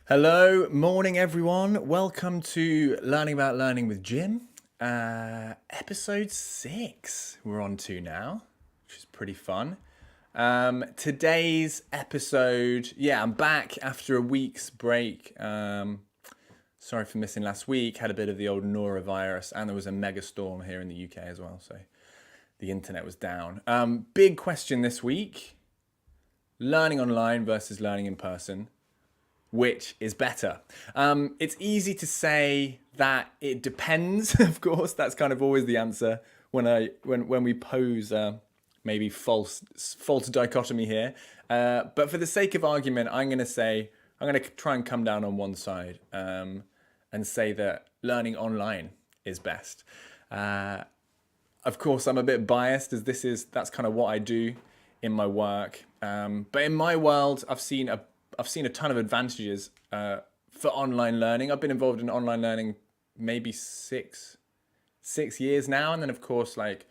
Hello, morning everyone. Welcome to Learning About Learning with Jim. Episode 6 we're on to now, which is pretty fun. Today's episode, I'm back after a week's break. Sorry for missing last week. Had a bit of the old norovirus and there was a mega storm here in the UK as well, so the internet was down. Big question this week, learning online versus learning in person. Which is better? It's easy to say that it depends. Of course, that's kind of always the answer when we pose maybe false dichotomy here. But for the sake of argument, I'm going to try and come down on one side and say that learning online is best. Of course, I'm a bit biased as that's kind of what I do in my work. But in my world, I've seen a ton of advantages for online learning. I've been involved in online learning maybe six years now, and then of course, like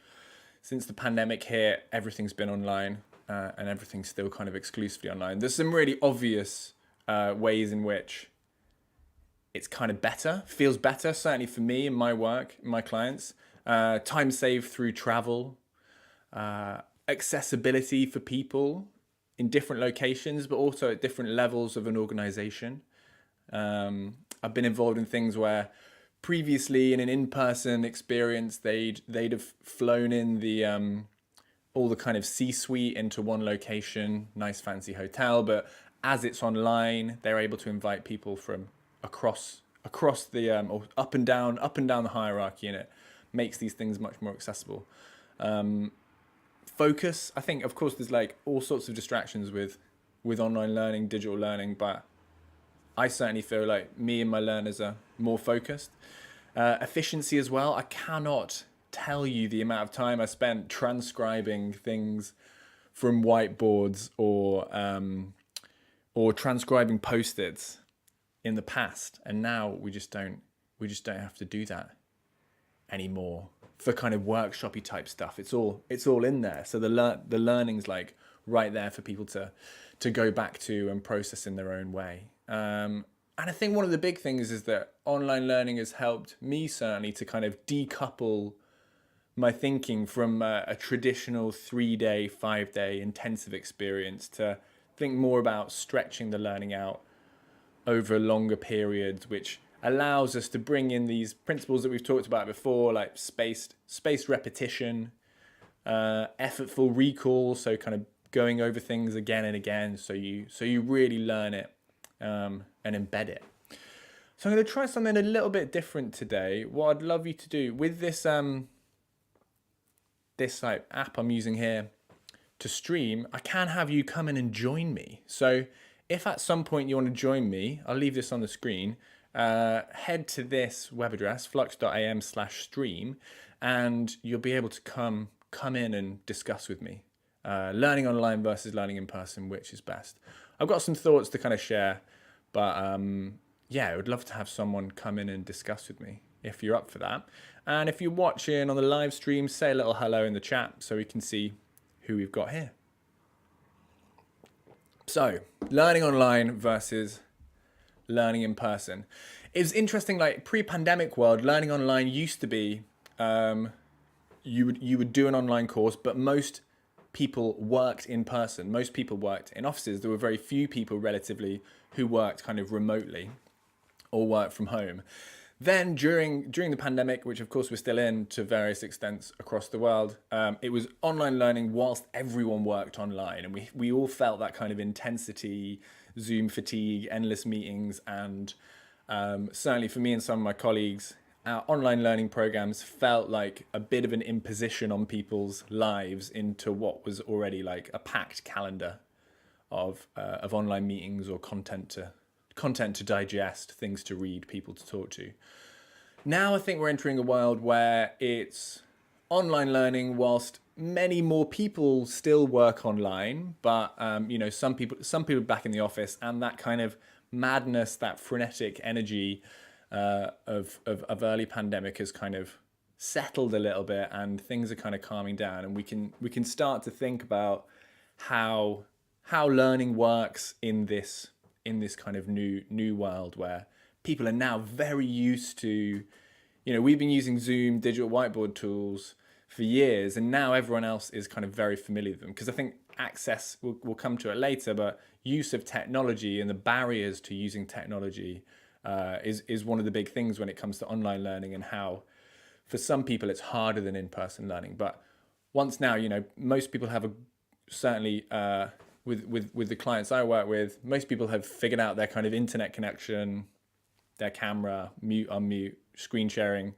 since the pandemic hit, everything's been online, and everything's still kind of exclusively online. There's some really obvious ways in which it's kind of better, feels better, certainly for me in my work, my clients. Time saved through travel, accessibility for people in different locations, but also at different levels of an organization. I've been involved in things where previously in an in-person experience, they'd have flown in the all the kind of C-suite into one location, nice fancy hotel, but as it's online, they're able to invite people from across the or up and down the hierarchy, and it makes these things much more accessible. Focus, I think, of course, there's like all sorts of distractions with online learning, digital learning, but I certainly feel like me and my learners are more focused. Efficiency as well. I cannot tell you the amount of time I spent transcribing things from whiteboards or transcribing post-its in the past, and now we just don't have to do that anymore for kind of workshopy type stuff. It's all in there, so the learning's like right there for people to go back to and process in their own way. And I think one of the big things is that online learning has helped me certainly to kind of decouple my thinking from a traditional 3-day, 5-day intensive experience to think more about stretching the learning out over longer periods, which allows us to bring in these principles that we've talked about before, like spaced repetition, effortful recall, so kind of going over things again and again, so you really learn it and embed it. So I'm going to try something a little bit different today. What I'd love you to do with this like app I'm using here to stream, I can have you come in and join me. So if at some point you want to join me, I'll leave this on the screen. Head to this web address, flux.am/stream, and you'll be able to come in and discuss with me. Learning online versus learning in person, which is best? I've got some thoughts to kind of share, but I would love to have someone come in and discuss with me if you're up for that. And if you're watching on the live stream, say a little hello in the chat so we can see who we've got here. So, learning online versus learning in person. It was interesting, like pre-pandemic world, learning online used to be you would do an online course, but most people worked in person. Most people worked in offices. There were very few people relatively who worked kind of remotely or worked from home. Then during the pandemic, which of course we're still in to various extents across the world, it was online learning whilst everyone worked online, and we all felt that kind of intensity, Zoom fatigue, endless meetings, and certainly for me and some of my colleagues, our online learning programs felt like a bit of an imposition on people's lives into what was already like a packed calendar of online meetings or content to digest, things to read, people to talk to. Now I think we're entering a world where it's online learning whilst many more people still work online, but some people back in the office, and that kind of madness, that frenetic energy of early pandemic has kind of settled a little bit, and things are kind of calming down, and we can start to think about how learning works in this in this kind of new world where people are now very used to, we've been using Zoom, digital whiteboard tools for years, and now everyone else is kind of very familiar with them. Because I think access, we'll come to it later, but use of technology and the barriers to using technology is one of the big things when it comes to online learning, and how for some people it's harder than in-person learning. But once now, most people have certainly with the clients I work with, most people have figured out their kind of internet connection, their camera, mute, unmute, screen sharing,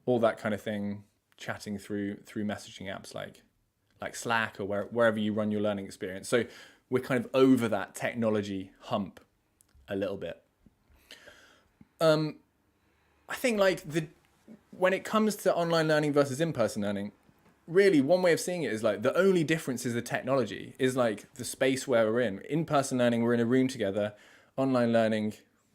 all that kind of thing, chatting through messaging apps like Slack or wherever you run your learning experience. So we're kind of over that technology hump a little bit. I think when it comes to online learning versus in-person learning, really one way of seeing it is like the only difference is the technology, is like the space where we're in. In-person learning, we're in a room together. Online learning,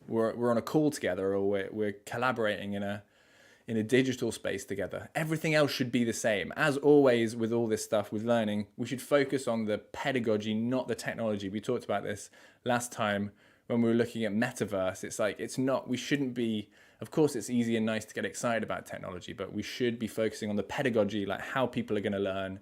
we're on a call together, or we're collaborating in a digital space together. Everything else should be the same. As always with all this stuff with learning, we should focus on the pedagogy, not the technology. We talked about this last time when we were looking at metaverse. It's like, we shouldn't be, of course it's easy and nice to get excited about technology, but we should be focusing on the pedagogy, like how people are going to learn,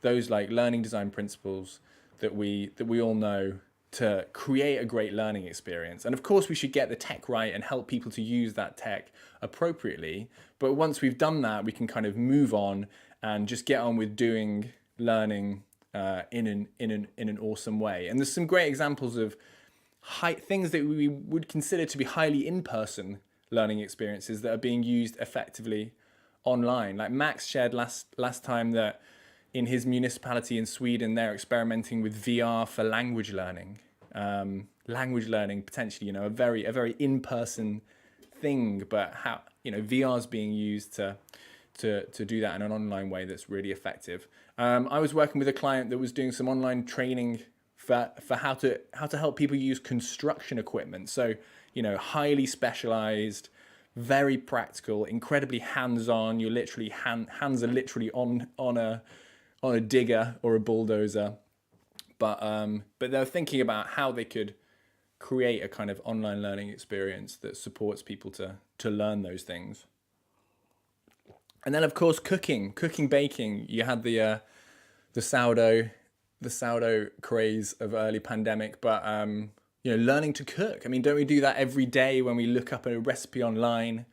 those like learning design principles that we all know to create a great learning experience. And of course we should get the tech right and help people to use that tech appropriately. But once we've done that, we can kind of move on and just get on with doing learning in an awesome way. And there's some great examples of things that we would consider to be highly in-person learning experiences that are being used effectively online. Like Max shared last time that in his municipality in Sweden, they're experimenting with VR for language learning. Language learning, potentially, a very in-person thing, but how, VR is being used to do that in an online way that's really effective. I was working with a client that was doing some online training for how to help people use construction equipment. So, highly specialized, very practical, incredibly hands-on. You're literally hands are literally on a digger or a bulldozer. But they're thinking about how they could create a kind of online learning experience that supports people to learn those things. And then of course cooking, baking. You had the sourdough craze of early pandemic, but learning to cook. I mean, don't we do that every day when we look up a recipe online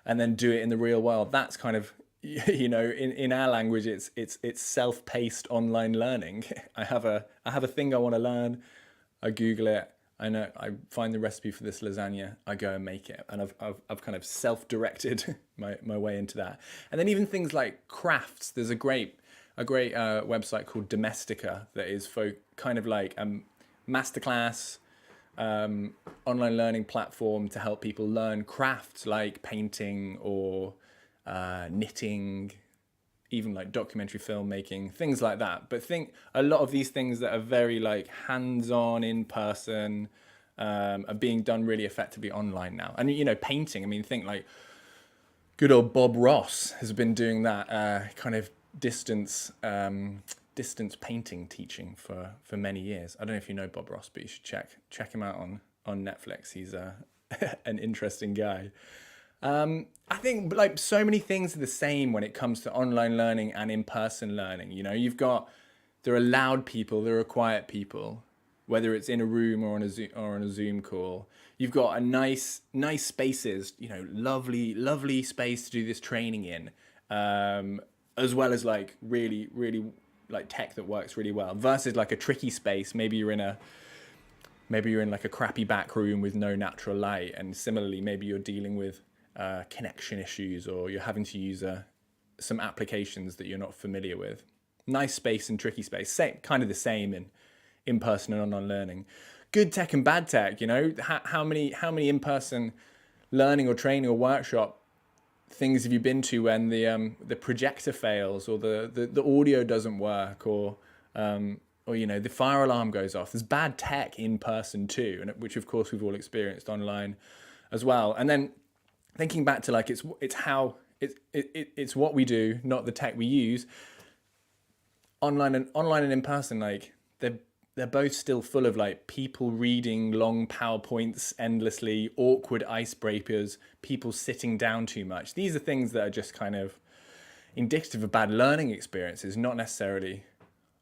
and then do it in the real world? That's kind of, in our language, it's self-paced online learning. I have a thing I want to learn. I Google it. I find the recipe for this lasagna. I go and make it, and I've kind of self-directed my way into that. And then even things like crafts. There's a great website called Domestika that is for kind of like masterclass online learning platform to help people learn crafts like painting or knitting, even like documentary filmmaking, things like that. But think a lot of these things that are very like hands-on, in person, are being done really effectively online now. And painting, I mean, think like good old Bob Ross has been doing that kind of distance painting teaching for many years. I don't know if you know Bob Ross, but you should check him out on Netflix. He's an interesting guy. I think like so many things are the same when it comes to online learning and in-person learning. There are loud people, there are quiet people, whether it's in a room or on a Zoom call. You've got a nice spaces, lovely space to do this training in, as well as like really like tech that works really well, versus like a tricky space. Maybe you're in like a crappy back room with no natural light, and similarly maybe you're dealing with connection issues, or you're having to use some applications that you're not familiar with. Nice space and tricky space, kind of the same in in-person and online learning. Good tech and bad tech, how many in-person learning or training or workshop things have you been to when the projector fails, or the audio doesn't work, or the fire alarm goes off? There's bad tech in person too, and which of course we've all experienced online as well. And then thinking back to like it's what we do, not the tech we use. Online and in person, like they're both still full of like people reading long PowerPoints endlessly, awkward icebreakers, people sitting down too much. These are things that are just kind of indicative of bad learning experiences, not necessarily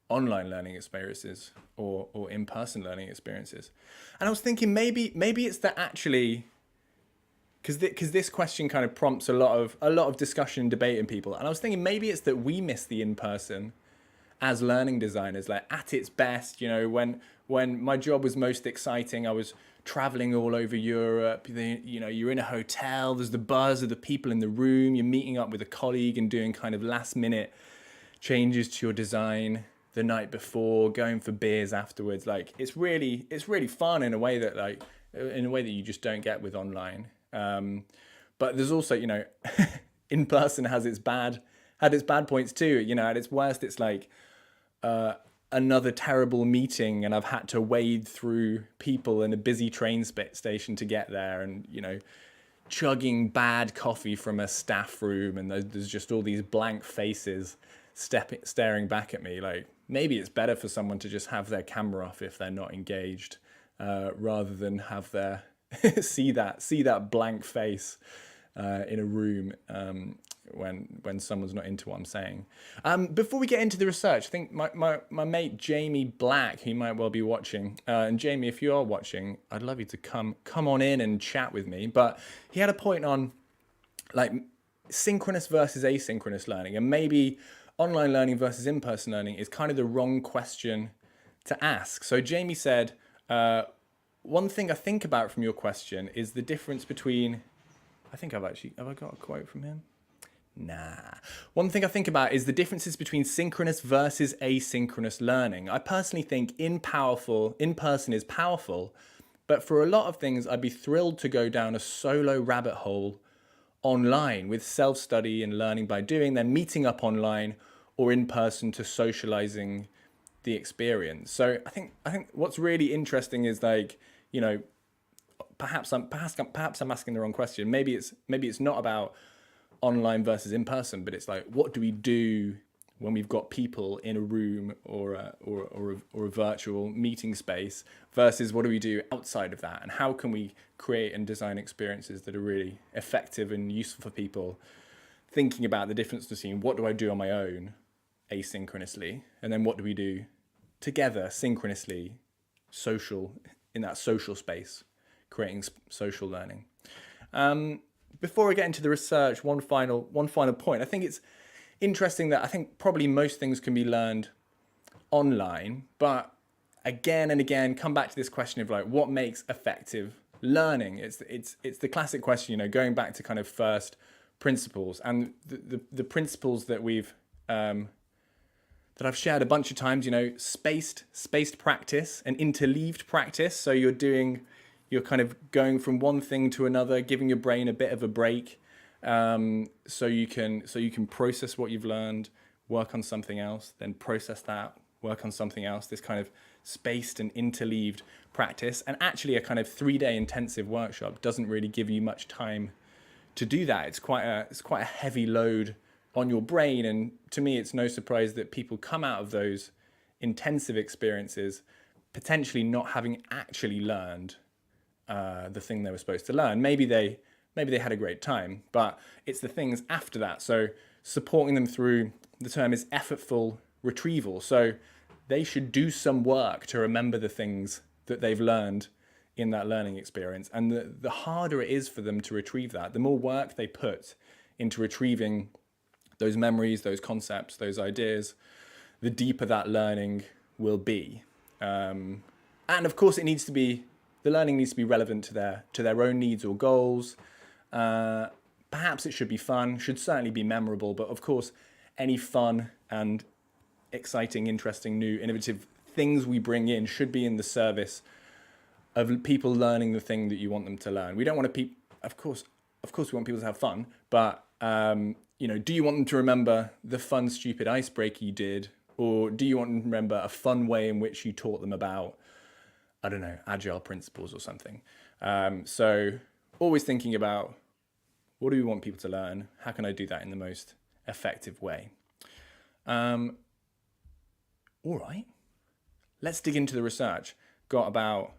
online learning experiences or in-person learning experiences. And I was thinking maybe it's that actually, because this question kind of prompts a lot of discussion and debate in people. And I was thinking maybe it's that we miss the in-person as learning designers, like at its best. You know, when my job was most exciting, I was traveling all over Europe. You know, you're in a hotel, there's the buzz of the people in the room, you're meeting up with a colleague and doing kind of last minute changes to your design the night before, going for beers afterwards. Like it's really fun in a way that you just don't get with online. But there's also, you know, in person had its bad points too. You know, at its worst, it's like another terrible meeting, and I've had to wade through people in a busy train station to get there, and you know, chugging bad coffee from a staff room, and there's just all these blank faces staring back at me. Like maybe it's better for someone to just have their camera off if they're not engaged, rather than have their see that blank face in a room when someone's not into what I'm saying. Before we get into the research, I think my mate Jamie Black, who might well be watching, and Jamie, if you are watching, I'd love you to come on in and chat with me. But he had a point on like synchronous versus asynchronous learning, and maybe online learning versus in-person learning is kind of the wrong question to ask. So Jamie said, one thing I think about from your question is the difference between, have I got a quote from him? Nah. One thing I think about is the differences between synchronous versus asynchronous learning. I personally think in-person is powerful, but for a lot of things, I'd be thrilled to go down a solo rabbit hole online with self-study and learning by doing, then meeting up online or in person to socializing the experience. So I think what's really interesting is like, you know, perhaps I'm asking the wrong question. Maybe it's not about online versus in person, but it's like, what do we do when we've got people in a room or a virtual meeting space versus what do we do outside of that, and how can we create and design experiences that are really effective and useful for people, thinking about the difference between what do I do on my own asynchronously and then what do we do together synchronously, in that social space, creating social learning. Before I get into the research, one final point. I think it's interesting that I think probably most things can be learned online, but again and again, come back to this question of like, what makes effective learning? It's the classic question, you know, going back to kind of first principles, and the principles that that I've shared a bunch of times, you know, spaced practice and interleaved practice. So you're kind of going from one thing to another, giving your brain a bit of a break, so you can process what you've learned, work on something else, then process that, work on something else. This kind of spaced and interleaved practice, and actually a kind of 3-day intensive workshop doesn't really give you much time to do that. It's quite a heavy load on your brain, and to me, it's no surprise that people come out of those intensive experiences potentially not having actually learned the thing they were supposed to learn. Maybe they had a great time, but it's the things after that. So supporting them through, the term is effortful retrieval. So they should do some work to remember the things that they've learned in that learning experience. And the harder it is for them to retrieve that, the more work they put into retrieving those memories, those concepts, those ideas, the deeper that learning will be. And of course, the learning needs to be relevant to their own needs or goals. Perhaps it should be fun, should certainly be memorable, but of course, any fun and exciting, interesting, new, innovative things we bring in should be in the service of people learning the thing that you want them to learn. We don't want to of course we want people to have fun, but you know, do you want them to remember the fun, stupid icebreaker you did, or do you want them to remember a fun way in which you taught them about, I don't know, agile principles or something? So always thinking about, what do we want people to learn? How can I do that in the most effective way? All right, let's dig into the research. Got about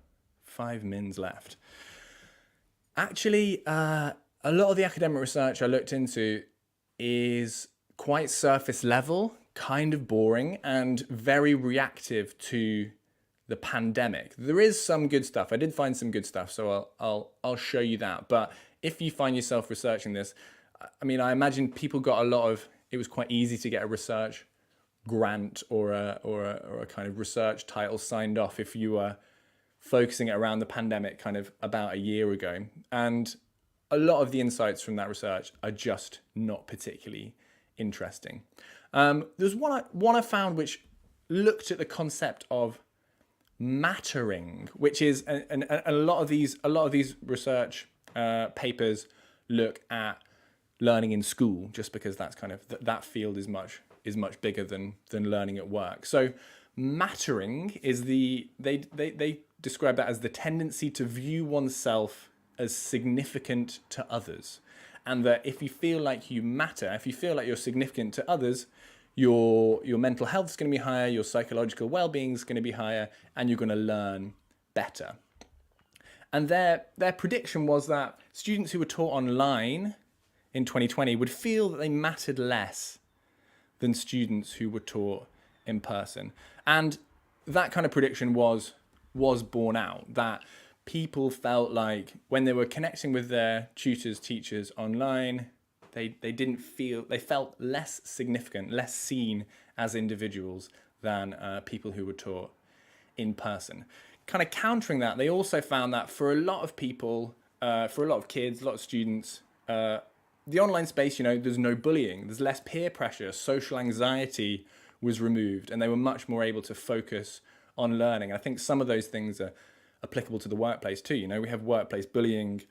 5 mins left. Actually, a lot of the academic research I looked into is quite surface level, kind of boring, and very reactive to the pandemic. There is some good stuff. I did find some good stuff, so I'll show you that. But if you find yourself researching this, I mean, I imagine people got a lot of. It was quite easy to get a research grant or a kind of research title signed off if you were focusing it around the pandemic kind of about a year ago. And a lot of the insights from that research are just not particularly interesting. There's one I found which looked at the concept of mattering, which is and a lot of these research papers look at learning in school, just because that's kind of that field is much bigger than learning at work. So mattering is they describe that as the tendency to view oneself as significant to others, and that if you feel like you matter, if you feel like you're significant to others, your mental health is going to be higher, your psychological well-being is going to be higher, and you're going to learn better. And their prediction was that students who were taught online in 2020 would feel that they mattered less than students who were taught in person. And that kind of prediction was borne out, that people felt like when they were connecting with their tutors, teachers online, they felt less significant, less seen as individuals than people who were taught in person. Kind of countering that, they also found that for a lot of people, for a lot of kids, a lot of students, the online space, there's no bullying, there's less peer pressure, social anxiety was removed, and they were much more able to focus on learning. I think some of those things are applicable to the workplace too. We have workplace bullying,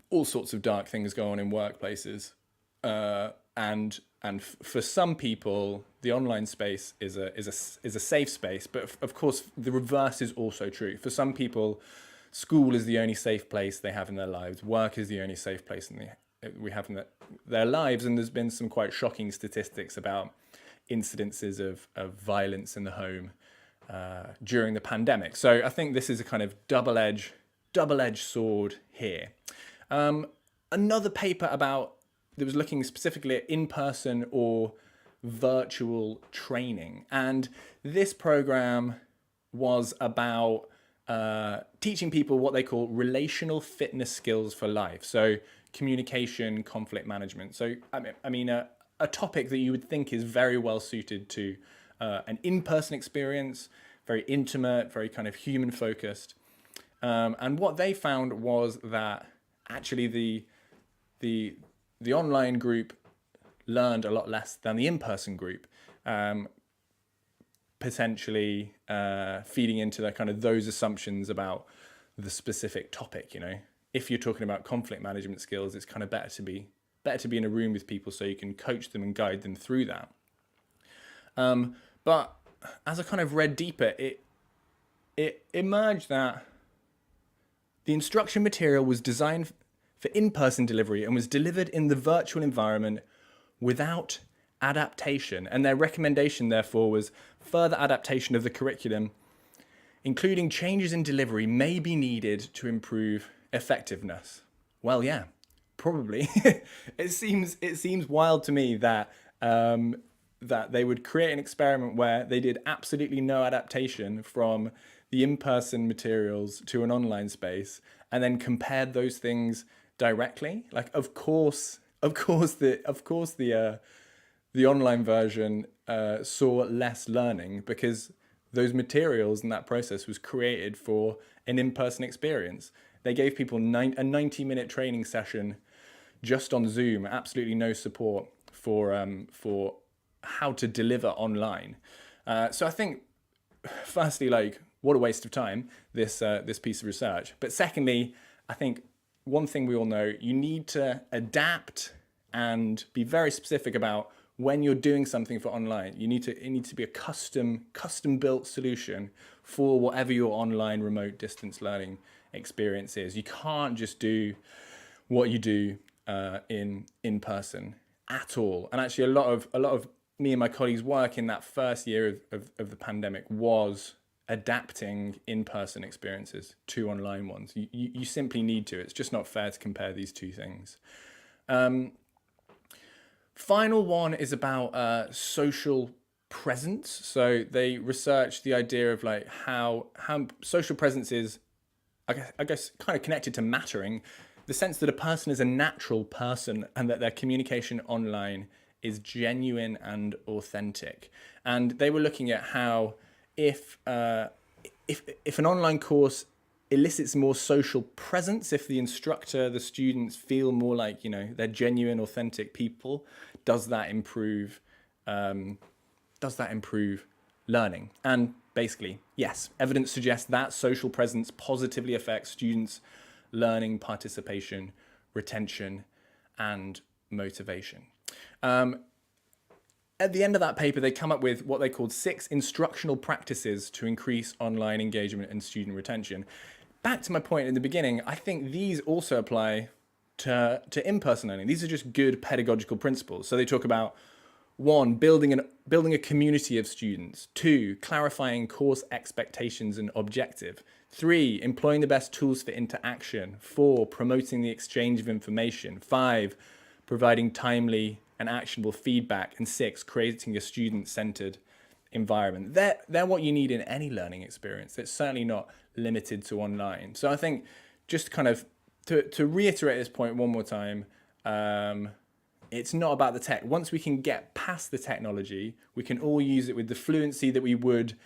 all sorts of dark things go on in workplaces. And for some people, the online space is a safe space, but of course the reverse is also true. For some people, school is the only safe place they have in their lives. Work is the only safe place we have in their lives, and there's been some quite shocking statistics about incidences of violence in the home during the pandemic. So I think this is a kind of double-edged sword here. Another paper that was looking specifically at in-person or virtual training. And this program was about teaching people what they call relational fitness skills for life. So communication, conflict management. So, I mean, a topic that you would think is very well suited to an in-person experience, very intimate, very kind of human-focused. And what they found was that actually the online group learned a lot less than the in-person group, potentially feeding into the kind of those assumptions about the specific topic. If you're talking about conflict management skills, it's kind of better to be in a room with people so you can coach them and guide them through that. But as I kind of read deeper, it emerged that the instruction material was designed for in-person delivery and was delivered in the virtual environment without adaptation. And their recommendation, therefore, was further adaptation of the curriculum, including changes in delivery, may be needed to improve effectiveness. Well, yeah, probably. It seems wild to me that that they would create an experiment where they did absolutely no adaptation from the in-person materials to an online space, and then compared those things directly. Like, of course, the online version saw less learning because those materials and that process was created for an in-person experience. They gave people a 90-minute training session just on Zoom, absolutely no support for how to deliver online. So I think, firstly, like, what a waste of time, this piece of research. But secondly, I think one thing we all know, you need to adapt and be very specific about when you're doing something for online. It needs to be a custom built solution for whatever your online remote distance learning experience is. You can't just do what you do in person at all. And actually, a lot of me and my colleagues' work in that first year of the pandemic was adapting in-person experiences to online ones. You simply need to. It's just not fair to compare these two things. Final one is about social presence. So they researched the idea of like how social presence is, I guess kind of connected to mattering, the sense that a person is a natural person and that their communication online is genuine and authentic. And they were looking at how if an online course elicits more social presence, if the instructor, the students feel more like, you know, they're genuine, authentic people, does that improve learning? And basically, yes, evidence suggests that social presence positively affects students' learning, participation, retention, and motivation. At the end of that paper, they come up with what they called 6 instructional practices to increase online engagement and student retention. Back to my point in the beginning, I think these also apply to in-person learning. These are just good pedagogical principles. So they talk about 1, building a community of students. 2, clarifying course expectations and objective. 3, employing the best tools for interaction. 4, promoting the exchange of information. 5, providing timely and actionable feedback. And 6, creating a student-centered environment. They're what you need in any learning experience. It's certainly not limited to online. So I think just kind of to reiterate this point one more time, it's not about the tech. Once we can get past the technology, we can all use it with the fluency that we would,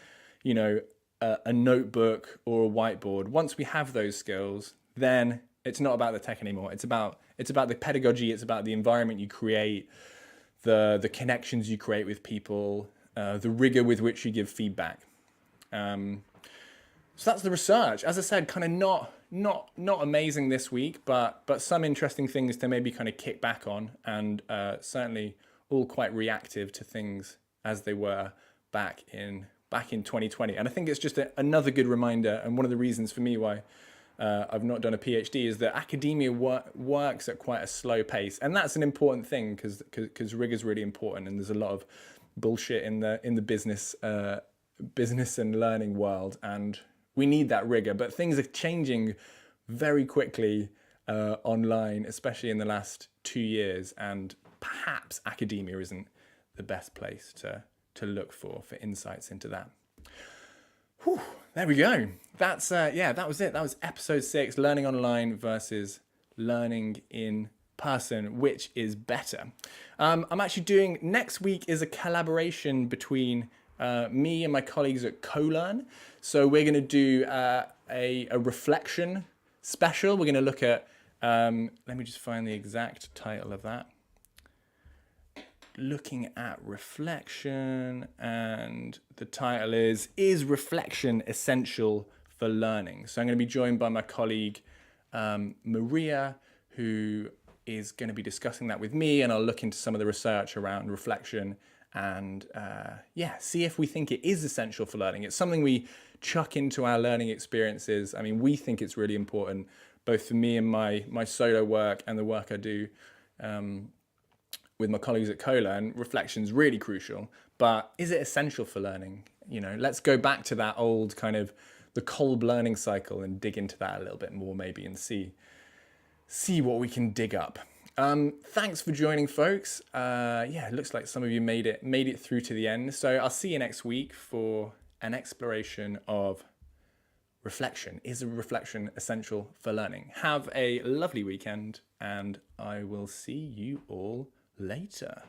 you know, a notebook or a whiteboard. Once we have those skills, then it's not about the tech anymore. It's about the pedagogy. It's about the environment you create, the connections you create with people, the rigor with which you give feedback. So that's the research. As I said, kind of not amazing this week, but some interesting things to maybe kind of kick back on, and certainly all quite reactive to things as they were back in 2020. And I think it's just another good reminder, and one of the reasons for me why I've not done a PhD is that academia works at quite a slow pace, and that's an important thing because rigor is really important, and there's a lot of bullshit in the business and learning world, and we need that rigor. But things are changing very quickly online, especially in the last 2 years, and perhaps academia isn't the best place to look for insights into that. Whew, there we go. That's that was it. That was episode 6, learning online versus learning in person, which is better. I'm actually doing, next week is a collaboration between me and my colleagues at CoLearn. So we're going to do a reflection special. We're going to look at, let me just find the exact title of that. Looking at reflection, and the title is reflection essential for learning? So I'm going to be joined by my colleague Maria, who is going to be discussing that with me, and I'll look into some of the research around reflection and see if we think it is essential for learning. It's something we chuck into our learning experiences. I mean, we think it's really important, both for me and my solo work and the work I do with my colleagues at CoLearn. Reflection's really crucial, but is it essential for learning? You know, let's go back to that old kind of the Kolb learning cycle and dig into that a little bit more maybe, and see what we can dig up. Thanks for joining, folks. It looks like some of you made it through to the end. So I'll see you next week for an exploration of reflection. Is a reflection essential for learning? Have a lovely weekend, and I will see you all later.